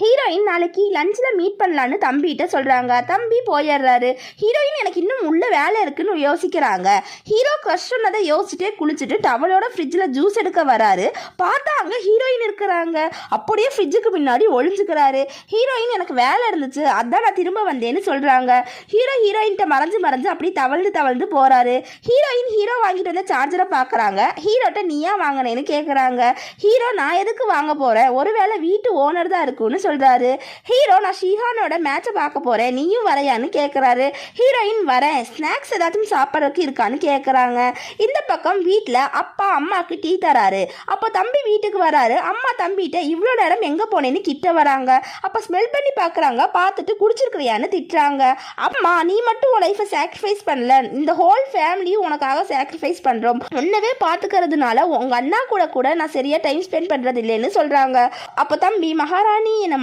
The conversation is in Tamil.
ஹீரோயின் நாளைக்கு லஞ்சில் மீட் பண்ணலான்னு தம்பிகிட்ட சொல்கிறாங்க. தம்பி போயிடுறாரு. ஹீரோயின் எனக்கு இன்னும் உள்ள வேலை இருக்குன்னு யோசிக்கிறாங்க. ஹீரோ க்ரஷ் சொன்னதை யோசிச்சுட்டே குளிச்சுட்டு டவலோட ஃப்ரிட்ஜில் ஜூஸ் எடுக்க வராரு. பார்த்தா அங்கே ஹீரோயின் இருக்கிறாங்க. அப்படியே ஃப்ரிட்ஜுக்கு முன்னாடி ஒளிஞ்சுக்கிறாரு. ஹீரோயின் எனக்கு வேலை இருந்துச்சு, அதான் நான் திரும்ப வந்தேன்னு சொல்கிறாங்க. ஹீரோயின்கிட்ட மறைஞ்சு அப்படி தவழ்ந்து போகிறாரு. ஹீரோ வாங்கிட்டு வந்த சார்ஜரை பார்க்குறாங்க. ஹீரோட்ட நீயா வாங்கினேன்னு கேட்குறாங்க. ஹீரோ நான் எதுக்கு வாங்க போகிறேன், ஒருவேளை வீட்டு ஓனர் தான் இருக்குன்னு சொல்றாரு. ஹீரோ நான் ஷீஹானோட மேட்சை பார்க்க போறேன், நீயும் வரையான்னு கேட்குறாரு. ஹீரோயின் வரேன், ஸ்நாக்ஸ் ஏதாச்சும் சாப்பிட்றதுக்கு இருக்கான்னு கேட்குறாங்க. இந்த பக்கம் வீட்டில் அப்பா அம்மாவுக்கு டீ தராரு. அப்போ தம்பி வீட்டுக்கு வராரு. அம்மா தம்பிகிட்ட இவ்வளோ நேரம் எங்கே போனேன்னு கிட்ட வராங்க. அப்போ ஸ்மெல் பண்ணி பார்க்குறாங்க. பார்த்துட்டு குடிச்சிருக்கிறியான்னு திட்டுறாங்க. அம்மா நீ மட்டும் உன் லைஃப்பை சாக்ரிஃபைஸ் பண்ணல, இந்த ஹோல் ஃபேமிலியும் உனக்காக சாக்ரிஃபைஸ் பண்ணுறோம், உன்னவே பார்த்துக்கிறதுனால உங்கள் அண்ணா கூட நான் சரியாக டைம் ஸ்பெண்ட் பண்ணுறது இல்லைன்னு சொல்கிறாங்க. அப்போ தம்பி மகாராணி என்னை